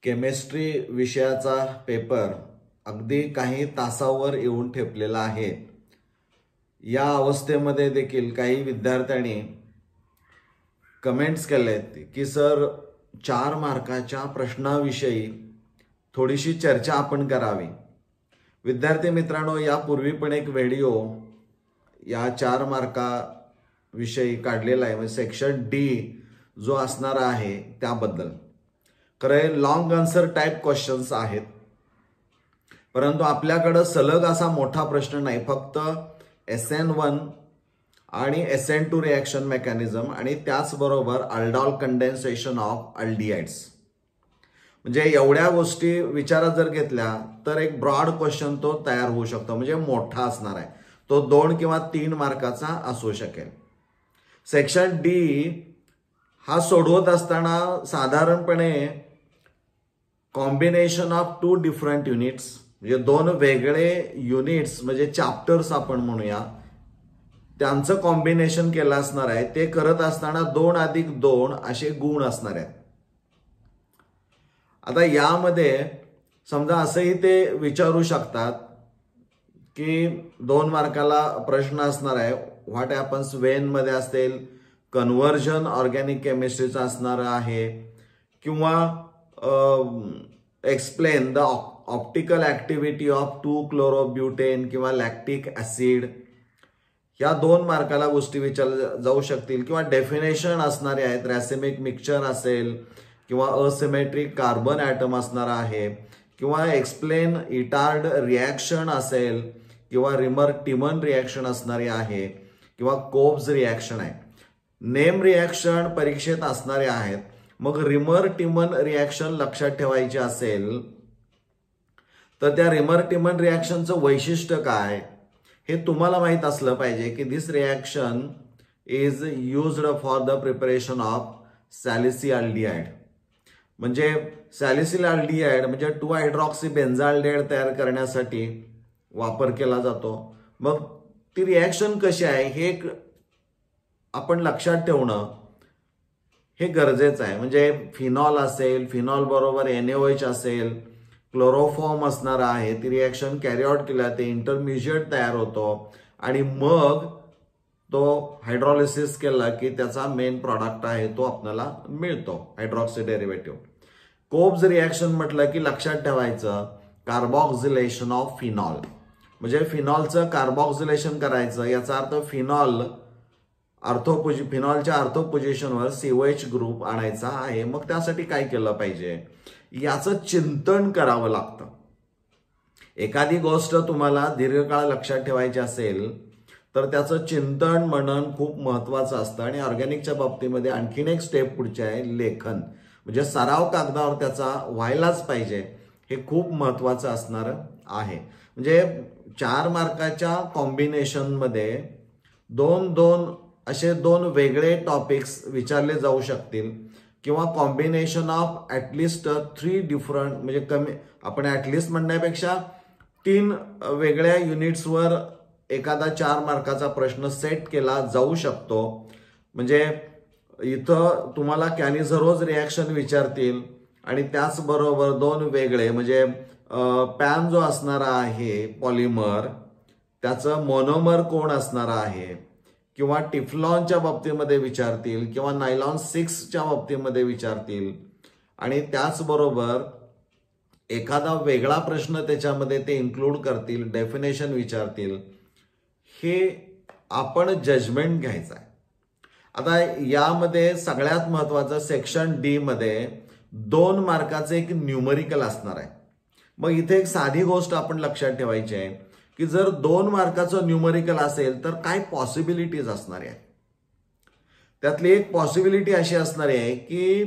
Chemistry विषयाचा paper अगदी काही तासावर येऊन ठेपलेला आहे। या अवस्थेमध्ये देखील काही विद्यार्थ्यांनी कमेंट्स केलेत की सर 4 मार्काच्या प्रश्नाविषयी थोडीशी चर्चा आपण करावी। विद्यार्थी मित्रांनो, यापूर्वी पण एक व्हिडिओ या 4 मार्काविषयी काढलेला आहे, म्हणजे सेक्शन डी जो असणार आहे त्याबद्दल। खरं लॉंग आन्सर टाइप क्वेश्चन्स आहेत, परंतु आपल्याकडे सलग असा मोठा प्रश्न नाही, फक्त SN1 आणि SN2 रिएक्शन मेकॅनिझम आणि त्याचबरोबर अल्डॉल कंडेन्सेशन ऑफ अल्डिहाइड्स, म्हणजे एवढ्या गोष्टी विचारात जर घेतल्या तर एक ब्रॉड क्वेश्चन तो तयार होऊ शकतो, म्हणजे मोठा असणार आहे तो 2 किंवा 3 मार्काचा असू शकेल। सेक्शन डी हा सोडवत असताना साधारणपणे कॉम्बिनेशन ऑफ 2 डिफरंट युनिट्स, म्हणजे 2 वेगळे युनिट्स म्हणजे चॅप्टर्स आपण म्हणूया, त्यांचं कॉम्बिनेशन केलं असणार आहे। ते करत असताना 2+2 असे गुण असणार आहेत। आता यामध्ये समजा असंही ते विचारू शकतात की 2 मार्काला प्रश्न असणार आहे, व्हॉट हॅपन्स व्हेन मध्ये असेल, कन्व्हर्जन ऑर्गॅनिक केमिस्ट्रीचा असणार आहे, किंवा explain the optical activity of 2-क्लोरोब्युटेन किंवा लॅक्टिक ऍसिड, या 2 मार्काला गोष्टी विचारल्या जाऊ शकतील। किंवा डेफिनेशन असणारे आहेत, रॅसिमिक मिक्सचर असेल किंवा असिमेट्रिक कार्बन ॲटम असणार आहे, किंवा एक्सप्लेन इटार्ड रिॲक्शन असेल, किंवा रिमर टिमन रिॲक्शन असणारी आहे, किंवा कोब्स रिॲक्शन आहे। नेम रिॲक्शन परीक्षेत असणारे आहेत। मग रिमर टिमन रिॲक्शन लक्षात ठेवायची असेल तर त्या रिमर टिमन रिॲक्शनचं वैशिष्ट्य काय हे तुम्हाला माहित असलं पाहिजे की this reaction is used for the preparation of salicylaldehyde, म्हणजे सॅलिसिल्डिहाइड म्हणजे 2-हायड्रॉक्सीबेन्झाल्डिहाइड तयार करण्यासाठी वापर केला जातो। मग ती रिॲक्शन कशी आहे हे आपण लक्षात ठेवणं हे गरजेचं आहे। म्हणजे फिनॉल असेल, फिनॉल बरोबर NaOH असेल, क्लोरोफॉर्म असणार आहे, ती रिॲक्शन कॅरी आउट केल्या ते इंटरमिजिएट तयार होतो आणि मग तो हायड्रॉलिसिस केला की त्याचा मेन प्रॉडक्ट आहे तो आपल्याला मिळतो, हायड्रॉक्सी डेरिव्हेटिव्ह। कोब्स रिॲक्शन म्हटलं की लक्षात ठेवायचं कार्बॉक्सिलेशन ऑफ फिनॉल, म्हणजे फिनॉलचं कार्बॉक्सिलेशन करायचं, याचा अर्थ फिनॉलच्या आर्थो पोझिशनवर COH ग्रुप आणायचा आहे। मग त्यासाठी काय केलं पाहिजे याचं चिंतन करावं लागतं। एखादी गोष्ट तुम्हाला दीर्घकाळ लक्षात ठेवायची असेल तर त्याचं चिंतन मनन खूप महत्वाचं असतं। आणि ऑर्गॅनिकच्या बाबतीमध्ये आणखीन एक स्टेप पुढची आहे, लेखन, म्हणजे सराव कागदावर त्याचा व्हायलाच पाहिजे, हे खूप महत्वाचं असणार आहे। म्हणजे 4 मार्काच्या कॉम्बिनेशनमध्ये 2-2 असे 2 वेगळे टॉपिक्स विचारले जाऊ शकतील, किंवा कॉम्बिनेशन ऑफ ऍटलिस्ट 3 डिफरंट, म्हणजे कमी आपण ऍटलिस्ट म्हणण्यापेक्षा 3 वेगळ्या युनिट्सवर एखादा 4 मार्काचा प्रश्न सेट केला जाऊ शकतो। म्हणजे इथं तुम्हाला कॅनिझरोज रिॲक्शन विचारतील आणि त्याचबरोबर 2 वेगळे, म्हणजे पॅन जो असणार आहे पॉलिमर त्याचं मोनोमर कोण असणार आहे, किंवा टिफ्लॉनच्या बाबतीमध्ये विचारतील, किंवा नायलॉन 6च्या बाबतीमध्ये विचारतील, आणि त्याचबरोबर एखादा वेगळा प्रश्न त्याच्यामध्ये ते इन्क्लूड करतील, डेफिनेशन विचारतील। हे आपण जजमेंट घ्यायचं आहे। आता यामध्ये सगळ्यात महत्वाचं सेक्शन डी मध्ये 2 मार्काचं एक न्यूमरिकल असणार आहे। मग इथे एक साधी गोष्ट आपण लक्षात ठेवायची आहे की जर 2 मार्काचं न्यूमरिकल असेल तर काय पॉसिबिलिटीज असणार आहे। त्यातली एक पॉसिबिलिटी अशी असणार आहे की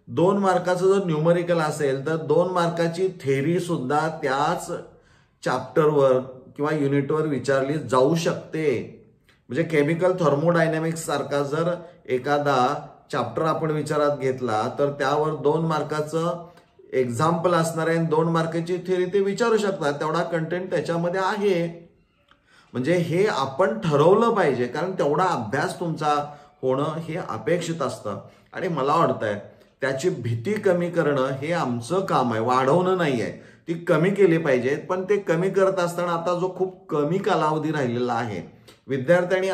2 मार्काचं जर न्यूमरिकल असेल तर 2 मार्काची थेरी सुद्धा त्याच चॅप्टरवर किंवा युनिटवर विचारली जाऊ शकते। म्हणजे केमिकल थर्मोडायनॅमिक्स सारखा जर एखादा चॅप्टर आपण विचारात घेतला तर त्यावर 2 मार्काचं एक्झाम्पल असणार आहे, 2 मार्काची थेरी ते विचारू शकतात, तेवढा कंटेंट त्याच्यामध्ये आहे। म्हणजे हे आपण ठरवलं पाहिजे, कारण तेवढा अभ्यास तुमचा होणं हे अपेक्षित असतं। आणि मला वाटतंय त्याची भीती कमी करणं हे आमचं काम आहे, वाढवणं नाही आहे. ती कमी केली पाहिजे. पण ते कमी करत असताना आता जो खूप कमी कालावधी राहिलेला आहे, विद्यार्थ्यांनी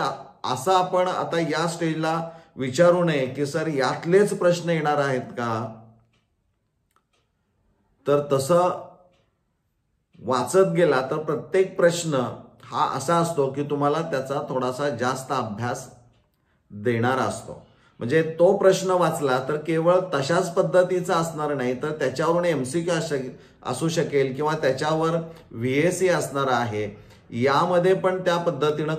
असं आपण आता या स्टेजला विचारू नये की सर यातलेच प्रश्न येणार आहेत का. तर तसं वाचत गेला तर प्रत्येक प्रश्न हा असा असतो की तुम्हाला त्याचा थोडासा जास्त अभ्यास देणारा असतो. म्हणजे तो प्रश्न वाचला तर केवळ तशाच पद्धतीचा असणार नाही, तर त्याच्यावरून एमसीक्यू असू शकेल किंवा त्याच्यावर व्हीएसी असणार आहे. यामध्ये पण त्या पद्धतीनं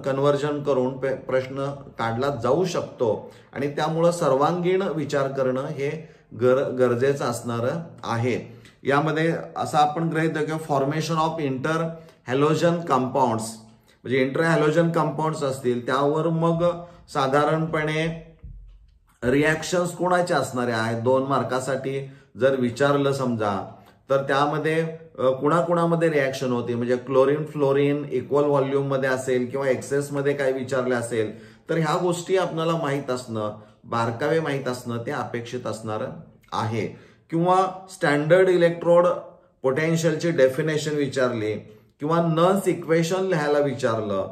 कन्व्हर्जन करून प्रश्न काढला जाऊ शकतो आणि त्यामुळं सर्वांगीण विचार करणं हे गरजेचं असणार आहे. यामध्ये असं आपण गृहीत धरू की formation of inter halogen compounds, म्हणजे इंटर हॅलोजन कंपाऊंड्स असतील त्यावर मग साधारणपणे रिॲक्शन्स कोणाचे असणारे आहेत 2 मार्कासाठी जर विचारलं समजा, तर त्यामध्ये कुणाकुणामध्ये रिॲक्शन होते, म्हणजे क्लोरीन फ्लोरीन इक्वल व्हॉल्यूम मध्ये असेल किंवा एक्सेस मध्ये काय विचारले असेल, तर ह्या गोष्टी आपल्याला माहीत असणं, बारकावे माहीत असणं ते अपेक्षित असणार आहे. किंवा स्टँडर्ड इलेक्ट्रोड पोटेन्शियलची डेफिनेशन विचारली किंवा नर्स इक्वेशन लिहायला विचारलं,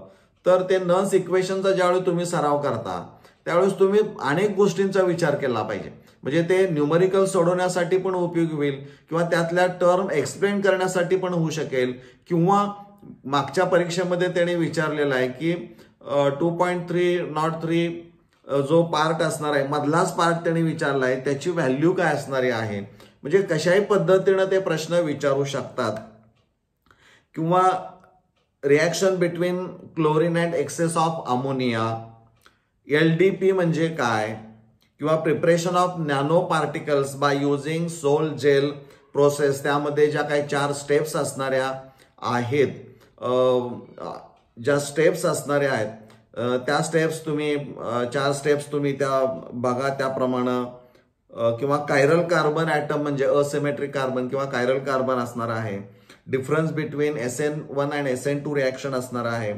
तर ते नर्स इक्वेशनचा ज्यावेळी तुम्ही सराव करता त्यावेळेस तुम्ही अनेक गोष्टींचा विचार केला पाहिजे. म्हणजे ते न्यूमरिकल सोडवण्यासाठी पण उपयोगी होईल किंवा त्यातल्या टर्म एक्सप्लेन करण्यासाठी पण होऊ शकेल. किंवा मागच्या परीक्षेमध्ये त्याने विचारलेला आहे की 2.303 जो पार्ट असणार आहे, मधलाच पार्ट त्यांनी विचारला आहे, त्याची व्हॅल्यू काय असणारी आहे. म्हणजे कशाही पद्धतीनं ते प्रश्न विचारू शकतात. किंवा reaction between chlorine and excess of ammonia, LDP म्हणजे काय, किंवा preparation of nano particles by using sol gel process, त्यामध्ये ज्या काही 4 स्टेप्स असणाऱ्या आहेत, ज्या स्टेप्स असणाऱ्या आहेत त्या स्टेप्स तुम्ही 4 स्टेप्स तुम्ही त्या बघा त्याप्रमाणे. किंवा कायरल कार्बन ॲटम म्हणजे असिमेट्रिक कार्बन किंवा कायरल कार्बन असणार आहे. Difference between SN1 and SN2 reaction असणार आहे.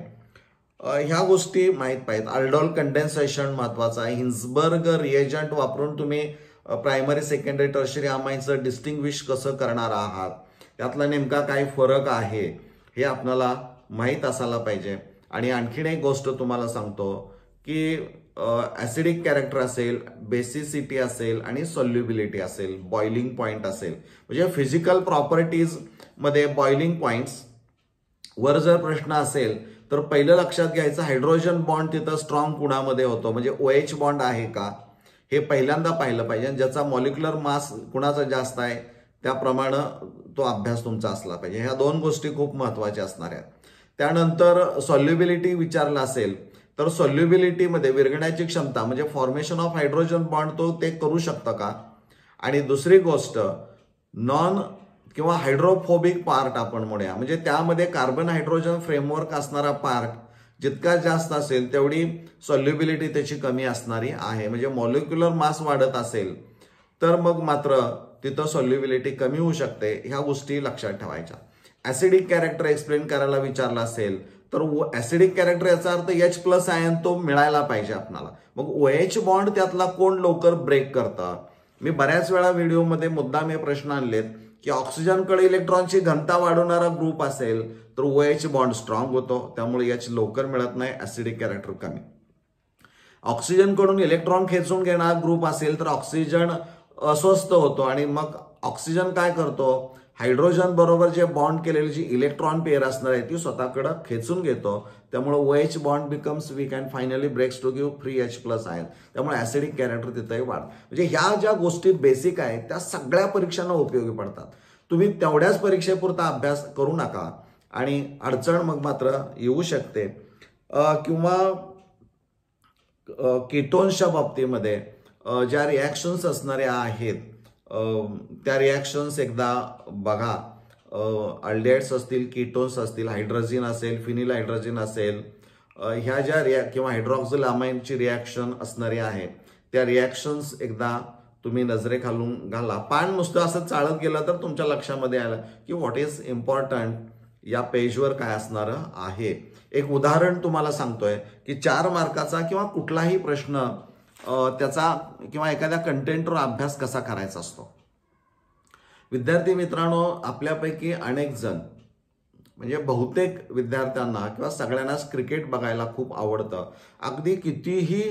ह्या गोष्टी माहीत पाहिजेत. अल्डोल कंडेन्सेशन महत्वाचं आहे. हिन्सबर्ग रिएजंट वापरून तुम्ही प्रायमरी सेकंडरी टर्शरी अमाईनचं डिस्टिंग्विश कसं करणार आहात, त्यातला नेमका काय फरक आहे हे आपल्याला माहीत असायला पाहिजे. आणि आणखीन एक गोष्ट तुम्हाला सांगतो की ऍसिडिक कॅरेक्टर असेल, बेसिसिटी असेल आणि सॉल्युबिलिटी असेल, बॉइलिंग पॉइंट असेल, म्हणजे फिजिकल प्रॉपर्टीज मध्ये बॉइलिंग पॉइंट्स वर जर प्रश्न असेल तर पहिलं लक्षात घ्यायचं हायड्रोजन बॉन्ड तिथं स्ट्रॉंग कुणामध्ये होतो, म्हणजे OH बॉन्ड आहे का हे पहिल्यांदा पाहिलं पाहिजे. ज्याचा मॉलिक्युलर मास कुणाचा जास्त आहे त्याप्रमाणे तो अभ्यास तुमचा असला पाहिजे. ह्या 2 गोष्टी खूप महत्वाच्या असणार आहेत. त्यानंतर सॉल्युबिलिटी विचारला असेल तर सॉल्युबिलिटीमध्ये विरघळण्याची क्षमता म्हणजे फॉर्मेशन ऑफ हायड्रोजन बॉन्ड तो ते करू शकतं का. आणि दुसरी गोष्ट नॉन किंवा हायड्रोफोबिक पार्ट आपण म्हणूया, म्हणजे त्यामध्ये कार्बन हायड्रोजन फ्रेमवर्क असणारा पार्ट जितका जास्त असेल तेवढी सॉल्युबिलिटी त्याची कमी असणारी आहे. म्हणजे मॉलिक्युलर मास वाढत असेल तर मग मात्र तिथं सॉल्युबिलिटी कमी होऊ शकते. ह्या गोष्टी लक्षात ठेवायच्या. ऍसिडिक कॅरेक्टर एक्सप्लेन करायला विचारला असेल तर ऍसिडिक कॅरेक्टर याचा अर्थ H+ आयन तो मिळायला पाहिजे आपल्याला. मग OH बॉन्ड त्यातला कोण लवकर ब्रेक करतं. मी बऱ्याच वेळा व्हिडिओमध्ये मुद्दाम हे प्रश्न आणलेत की ऑक्सिजनकडे इलेक्ट्रॉनची घनता वाढवणारा ग्रुप असेल तर OH बॉन्ड स्ट्रॉंग होतो, त्यामुळे H लवकर मिळत नाही, ऍसिडिक कॅरेक्टर कमी. ऑक्सिजनकडून इलेक्ट्रॉन खेचून घेणारा ग्रुप असेल तर ऑक्सिजन अस्वस्थ होतो आणि मग ऑक्सिजन काय करतो, हायड्रोजन बरोबर जे बॉन्ड केलेली जी इलेक्ट्रॉन पेअर असणार आहे ती स्वतःकडे खेचून घेतो, त्यामुळे OH bond becomes weak and finally breaks to give free H+ ion, त्यामुळे ऍसिडिक कॅरेक्टर तिथेही वाढ. म्हणजे ह्या ज्या गोष्टी बेसिक आहेत त्या सगळ्या परीक्षांना उपयोगी पडतात. तुम्ही तेवढ्याच परीक्षेपुरता अभ्यास करू नका आणि अडचण मग मात्र येऊ शकते. किंवा कीटोन्सच्या बाबतीमध्ये ज्या रिॲक्शन्स असणाऱ्या आहेत त्या रिॲक्शन्स एकदा बघा. अल्डेट्स असतील, कीटोन्स असतील, हायड्रोजन असेल, फिनिल हायड्रोजन असेल, ह्या ज्या किंवा हायड्रॉक्सिल अमाईनची रिॲक्शन असणारी आहे त्या रिॲक्शन्स एकदा तुम्ही नजरेखालून घाला. पान नुसतं असं चालत गेलं तर तुमच्या लक्षामध्ये आलं की व्हॉट इज इम्पॉर्टंट या पेजवर काय असणार आहे. एक उदाहरण तुम्हाला सांगतोय की 4 मार्काचा किंवा कुठलाही प्रश्न त्याचा किंवा एखाद्या कंटेंटवर अभ्यास कसा करायचा असतो. विद्यार्थी मित्रांनो, आपल्यापैकी अनेक जण म्हणजे बहुतेक विद्यार्थ्यांना किंवा सगळ्यांनाच क्रिकेट बघायला खूप आवडतं. अगदी कितीही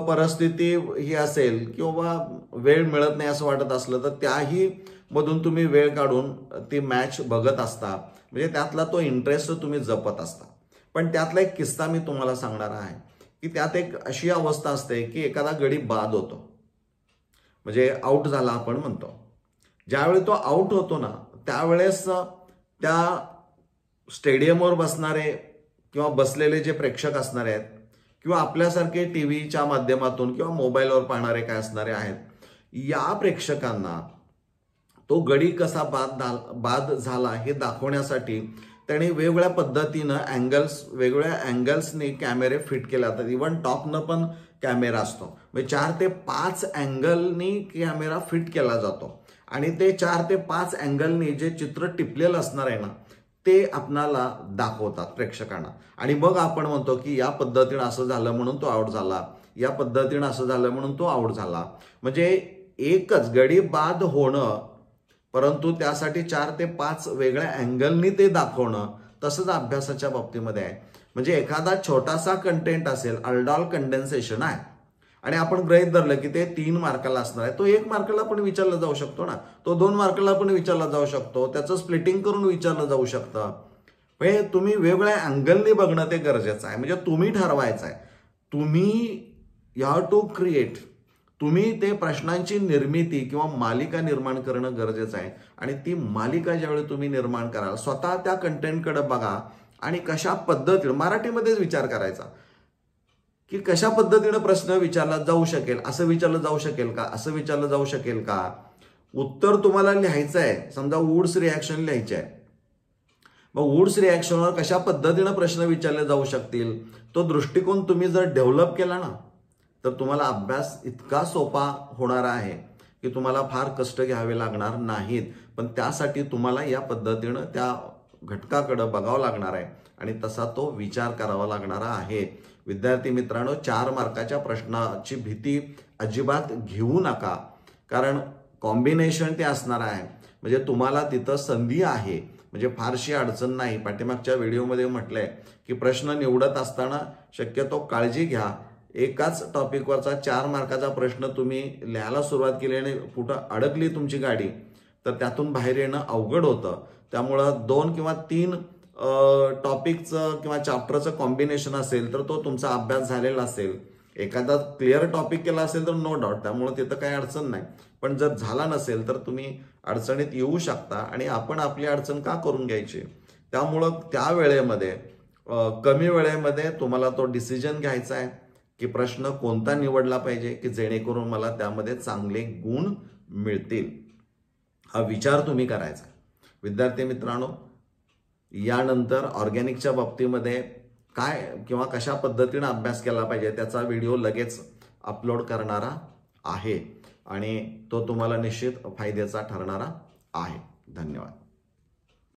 परिस्थिती ही असेल किंवा वेळ मिळत नाही असं वाटत असलं तर त्याही मधून तुम्ही वेळ काढून ती मॅच बघत असता. म्हणजे त्यातला तो इंटरेस्ट तुम्ही जपत असता. पण त्यातला एक किस्सा मी तुम्हाला सांगणार आहे की त्यात एक अशी अवस्था असते की एखादा गडी बाद होतो, म्हणजे आऊट झाला आपण म्हणतो. ज्यावेळी तो आऊट होतो ना त्यावेळेस त्या स्टेडियमवर बसणारे किंवा बसलेले जे प्रेक्षक असणारे आहेत किंवा आपल्यासारखे टीव्हीच्या माध्यमातून किंवा मोबाईलवर पाहणारे काय असणारे आहेत, या प्रेक्षकांना तो गडी कसा बाद झाला हे दाखवण्यासाठी त्याने वेगवेगळ्या पद्धतीनं वेगवेगळ्या अँगल्सनी कॅमेरे फिट केले जातात. इव्हन टॉपनं पण कॅमेरा असतो, म्हणजे 4 ते 5 अँगलनी कॅमेरा फिट केला जातो आणि ते 4 ते 5 अँगलनी जे चित्र टिपलेलं असणार आहे ना ते आपणाला दाखवतात प्रेक्षकांना. आणि मग आपण म्हणतो की या पद्धतीनं असं झालं म्हणून तो आऊट झाला, या पद्धतीनं असं झालं म्हणून तो आऊट झाला. म्हणजे एकच गडी बाद होणं, परंतु त्यासाठी 4 ते 5 वेगळ्या अँगलनी ते दाखवणं. तसंच अभ्यासाच्या बाबतीमध्ये आहे. म्हणजे एखादा छोटासा कंटेंट असेल, अल्डॉल कंडेन्सेशन आहे आणि आपण गृहीत धरलं की ते 3 मार्काला असणार आहे, तो 1 मार्काला पण विचारला जाऊ शकतो ना, तो 2 मार्काला पण विचारला जाऊ शकतो, त्याचं स्प्लिटिंग करून विचारलं जाऊ शकतं. म्हणजे तुम्ही वेगवेगळ्या अँगलनी बघणं ते गरजेचं आहे. म्हणजे तुम्ही ठरवायचं आहे, तुम्ही यू हॅव टू क्रिएट, तुम्ही ते प्रश्नांची निर्मिती किंवा मालिका निर्माण करणं गरजेचं आहे. आणि ती मालिका ज्यावेळी तुम्ही निर्माण कराल, स्वतः त्या कंटेंटकडे बघा आणि कशा पद्धतीने मराठीमध्येच विचार करायचा की कशा पद्धतीनं प्रश्न विचारला जाऊ शकेल, असं विचारलं जाऊ शकेल का, असं विचारलं जाऊ शकेल का. उत्तर तुम्हाला लिहायचं आहे, समजा वुड्स रिॲक्शन लिहायचे आहे, मग वुड्स रिॲक्शनवर कशा पद्धतीनं प्रश्न विचारले जाऊ शकतील, तो दृष्टिकोन तुम्ही जर डेव्हलप केला ना तर तुम्हाला अभ्यास इतका सोपा होणार आहे की तुम्हाला फार कष्ट घ्यावे लागणार नाहीत. पण त्यासाठी तुम्हाला या पद्धतीनं त्या घटकाकडे बघावं लागणार आहे आणि तसा तो विचार करावा लागणार आहे. विद्यार्थी मित्रांनो, 4 मार्काच्या प्रश्नाची भीती अजिबात घेऊ नका, कारण कॉम्बिनेशन ते असणार आहे. म्हणजे तुम्हाला तिथं संधी आहे, म्हणजे फारशी अडचण नाही. पाठीमागच्या व्हिडिओमध्ये म्हटलंय की प्रश्न निवडत असताना शक्यतो काळजी घ्या. एकाच टॉपिकवरचा 4 मार्काचा प्रश्न तुम्ही लिहायला सुरुवात केली आणि कुठं अडकली तुमची गाडी तर त्यातून बाहेर येणं अवघड होतं. त्यामुळं 2 किंवा 3 टॉपिकचं किंवा चॅप्टरचं कॉम्बिनेशन असेल तर तो तुमचा अभ्यास झालेला असेल. एखादा क्लिअर टॉपिक केला असेल तर नो डाऊट, त्यामुळे तिथं काही अडचण नाही. पण जर झाला नसेल तर तुम्ही अडचणीत येऊ शकता आणि आपण आपली अडचण का करून घ्यायची. त्यामुळं त्या वेळेमध्ये कमी वेळेमध्ये तुम्हाला तो डिसिजन घ्यायचा आहे की प्रश्न कोणता निवडला पाहिजे की जेणेकरून मला त्यामध्ये चांगले गुण मिळतील, हा विचार तुम्ही करायचा. विद्यार्थी मित्रांनो, यानंतर ऑर्गॅनिकच्या बाबतीमध्ये काय किंवा कशा पद्धतीने अभ्यास केला पाहिजे त्याचा व्हिडिओ लगेच अपलोड करणारा आहे आणि तो तुम्हाला निश्चित फायद्याचा ठरणारा आहे. धन्यवाद.